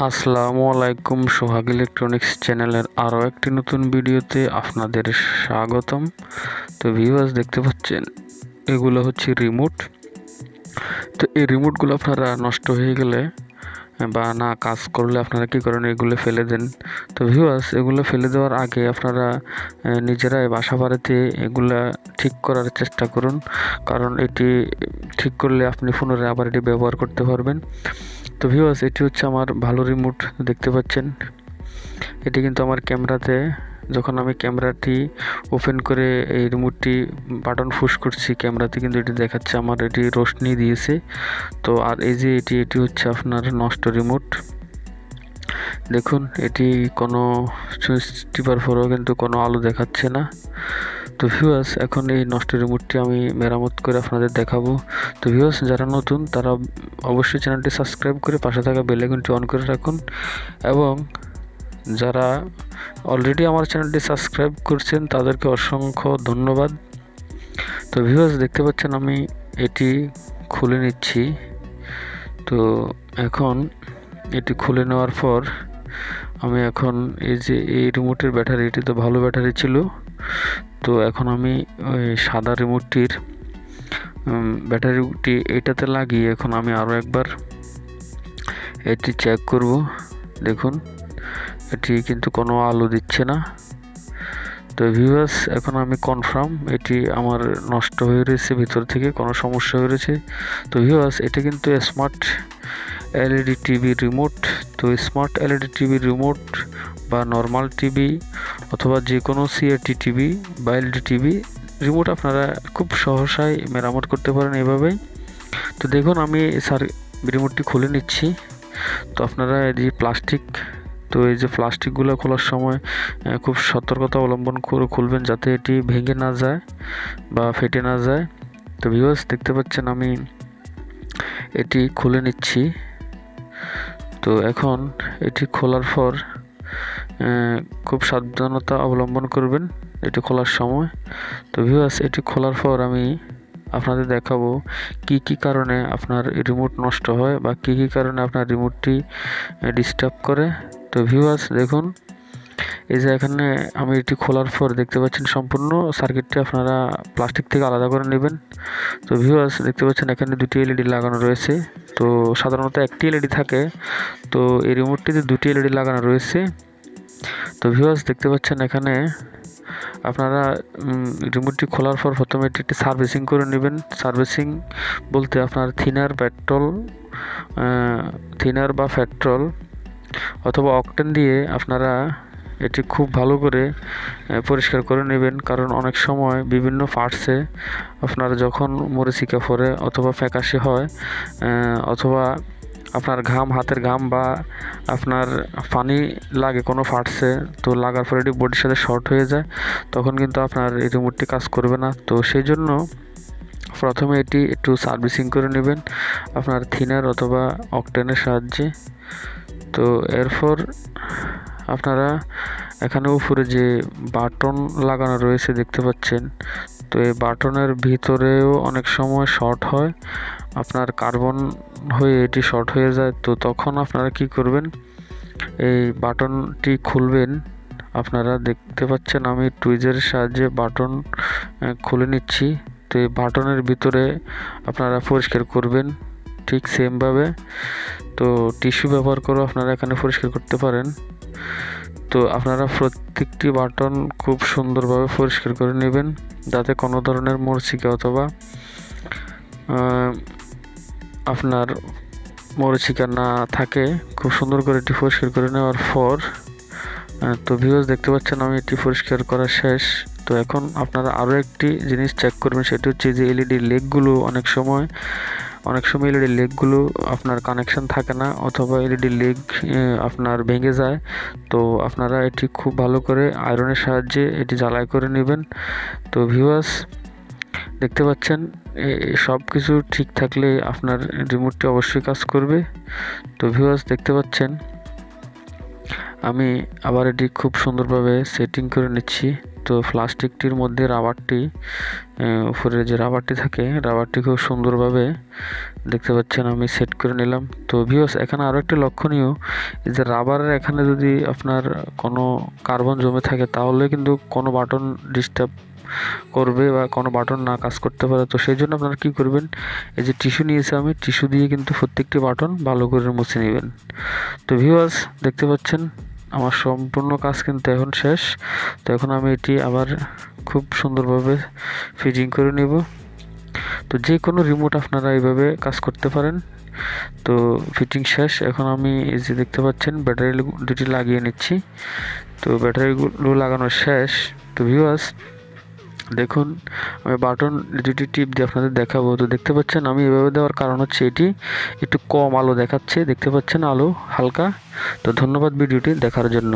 আসসালামু আলাইকুম। সোহাগ ইলেকট্রনিক্স চ্যানেলের আরও একটি নতুন ভিডিওতে আপনাদের স্বাগতম। তো ভিউয়ার্স, দেখতে পাচ্ছেন এগুলো হচ্ছে রিমোট। তো এই রিমোটগুলো আপনারা নষ্ট হয়ে গেলে বা না কাজ করলে আপনারা কী করেন, এগুলো ফেলে দেন। তো ভিউয়ার্স, এগুলো ফেলে দেওয়ার আগে আপনারা নিজেরাই বাসা বাড়িতে এগুলা ঠিক করার চেষ্টা করুন, কারণ এটি ঠিক করলে আপনি পুনরায় আবার এটি ব্যবহার করতে পারবেন। তো ভিউয়ার্স, এটি হচ্ছে আমার ভালো রিমোট, দেখতে পাচ্ছেন। এটি কিন্তু আমার ক্যামেরাতে, যখন আমি ক্যামেরাটি ওপেন করে এই রিমোটটি বাটন পুশ করছি, ক্যামেরাতে কিন্তু এটি দেখাচ্ছে আমার এটি রোশনি দিয়েছে। তো আর এই যে এটি হচ্ছে আপনার নষ্ট রিমোট। দেখুন, এটি কোনো সুইচ টিপার পরেও কিন্তু কোনো আলো দেখাচ্ছে না। তো ভিউয়ার্স, এখন এই নষ্ট রিমোটটি আমি মেরামত করে আপনাদের দেখাবো। তো ভিউয়ার্স, যারা নতুন তারা অবশ্যই চ্যানেলটি সাবস্ক্রাইব করে পাশে থাকা বেল আইকনটি অন করে রাখুন, এবং যারা অলরেডি আমার চ্যানেলটি সাবস্ক্রাইব করছেন তাদেরকে অসংখ্য ধন্যবাদ। তো ভিউয়ার্স, দেখতে পাচ্ছেন আমি এটি খুলে নিচ্ছি। তো এখন এটি খুলে নেওয়ার পর আমি এখন এই রিমোটের ব্যাটারি, এটি তো ভালো ব্যাটারি ছিল। তো এখন আমি ওই সাদা রিমোটটির ব্যাটারিটি এটাতে লাগিয়ে এখন আমি আরও একবার এটি চেক করব। দেখুন, এটি কিন্তু কোনো আলো দিচ্ছে না। তো ভিউয়ার্স, এখন আমি কনফার্ম এটি আমার নষ্ট হয়ে রয়েছে, ভিতর থেকে কোনো সমস্যা হয়ে রয়েছে। তো ভিউয়ার্স, এটা কিন্তু স্মার্ট এলইডি টিভি রিমোট। তো স্মার্ট এলইডি টিভি রিমোট বা নর্মাল টিভি অথবা যে কোনো সিআরটি টিভি বা এলইডি টিভি রিমোট আপনারা খুব সহসাই মেরামত করতে পারেন এভাবেই। তো দেখুন, আমি রিমোটটি খুলে নিচ্ছি। তো আপনারা এই যে প্লাস্টিক, তো এই যে প্লাস্টিকগুলো খোলার সময় খুব সতর্কতা অবলম্বন করে খুলবেন, যাতে এটি ভেঙে না যায় বা ফেটে না যায়। তো ভিউয়ার্স, দেখতে পাচ্ছেন আমি এটি খুলে নিচ্ছি। তো এখন এটি খোলার পর খুব সাবধানতা অবলম্বন করবেন এটি খোলার সময়। তো ভিউয়ার্স, এটি খোলার পর আমি আপনাদের দেখাবো কি কারণে আপনার রিমোট নষ্ট হয় বা কি কারণে আপনার রিমোটটি ডিস্টার্ব করে। তো ভিউয়ার্স, দেখুন, এই যে এখানে আমি এটি খোলার পর দেখতে পাচ্ছেন সম্পূর্ণ সার্কিটটি আপনারা প্লাস্টিক থেকে আলাদা করে নেবেন। তো ভিউয়ার্স, দেখতে পাচ্ছেন এখানে দুটি এলইডি লাগানো রয়েছে। তো সাধারণত একটি এলইডি থাকে, তো এই রিমোটটিতে দুটি এলইডি লাগানো রয়েছে। তো ভিউয়ার্স, দেখতে পাচ্ছেন এখানে আপনারা রিমোটটি খোলার পর প্রথমে এটি একটি সার্ভিসিং করে নেবেন। সার্ভিসিং বলতে আপনার থিনার বা পেট্রোল অথবা অকটেন দিয়ে আপনারা এটি খুব ভালো করে পরিষ্কার করে নেবেন, কারণ অনেক সময় বিভিন্ন পার্টসে আপনার যখন মরিচিকা পড়ে অথবা ফ্যাকাশে হয় অথবা আপনার হাতের ঘাম বা আপনার পানি লাগে কোনো পার্টসে, তো লাগার পরে এটি বডির সাথে শর্ট হয়ে যায়, তখন কিন্তু আপনার এই রিমোটটি কাজ করবে না। তো সেই জন্য প্রথমে এটি একটু সার্ভিসিং করে নেবেন আপনার থিনার অথবা অকটেনের সাহায্যে। তো এরপর আপনারা এখানে উপরে যে বাটন লাগানো রয়েছে দেখতে পাচ্ছেন, তো এই বাটনের ভিতরেও অনেক সময় শর্ট হয়, আপনার কার্বন হয়ে এটি শর্ট হয়ে যায়। তো তখন আপনারা কি করবেন, এই বাটনটি খুলবেন। আপনারা দেখতে পাচ্ছেন আমি টুইজের সাহায্যে বাটন খুলে নিচ্ছি। তো এই বাটনের ভিতরে আপনারা পরিষ্কার করবেন ঠিক সেমভাবে। তো টিস্যু ব্যবহার করে আপনারা এখানে পরিষ্কার করতে পারেন। তো আপনারা প্রত্যেকটি বাটন খুব সুন্দরভাবে পরিষ্কার করে নেবেন, যাতে কোনো ধরনের মরিচিকা অথবা আপনার মরিচিকা না থাকে। খুব সুন্দর করে এটি পরিষ্কার করে নেওয়ার পর তো ভিউয়ার্স, দেখতে পাচ্ছেন আমি এটি পরিষ্কার করা শেষ। তো এখন আপনারা আরও একটি জিনিস চেক করবেন, সেটি হচ্ছে যে এলইডি লেগগুলো অনেক সময় এলইডি লেগগুলো আপনার কানেকশন থাকে না অথবা এলইডি লেগ আপনার ভেঙে যায়। তো আপনারা এটি খুব ভালো করে আয়রনের সাহায্যে এটি জ্বালাই করে নেবেন। তো ভিউয়ার্স, দেখতে পাচ্ছেন সব কিছু ঠিক থাকলে আপনার রিমোটটি অবশ্যই কাজ করবে। তো ভিউয়ার্স, দেখতে পাচ্ছেন আমি আবার এটি খুব সুন্দরভাবে সেটিং করে নিচ্ছি। তো প্লাস্টিকটির মধ্যে রাবারটি, উপরে যে রাবারটি থাকে, রাবারটি খুব সুন্দরভাবে দেখতে পাচ্ছেন আমি সেট করে নিলাম। তো ভিউয়ার্স, এখানে আরও একটি লক্ষণীয়, এই যে রাবারের এখানে যদি আপনার কোনো কার্বন জমে থাকে তাহলে কিন্তু কোনো বাটন ডিস্টার্ব করবে বা কোনো বাটন না কাজ করতে পারে। তো সেই জন্য আপনারা কী করবেন, এই যে টিস্যু নিয়েছি আমি, টিস্যু দিয়ে কিন্তু প্রত্যেকটি বাটন ভালো করে মুছে নেবেন। তো ভিউয়ার্স, দেখতে পাচ্ছেন আমার সম্পূর্ণ কাজ কিন্তু এখন শেষ। তো এখন আমি এটি আবার খুব সুন্দরভাবে ফিটিং করে নেব। তো যে কোনো রিমোট আপনারা এইভাবে কাজ করতে পারেন। তো ফিটিং শেষ। এখন আমি এই যে দেখতে পাচ্ছেন ব্যাটারি দুটি লাগিয়ে নিচ্ছি। তো ব্যাটারিগুলো লাগানো শেষ। তো ভিউয়ার্স, দেখুন আমি বাটন দুটি টিপ দিয়ে আপনাদের দেখাবো। তো দেখতে পাচ্ছেন আমি এভাবে দেওয়ার কারণ হচ্ছে এটি একটু কম আলো দেখাচ্ছে, দেখতে পাচ্ছেন আলো হালকা। তো ধন্যবাদ ভিডিওটি দেখার জন্য।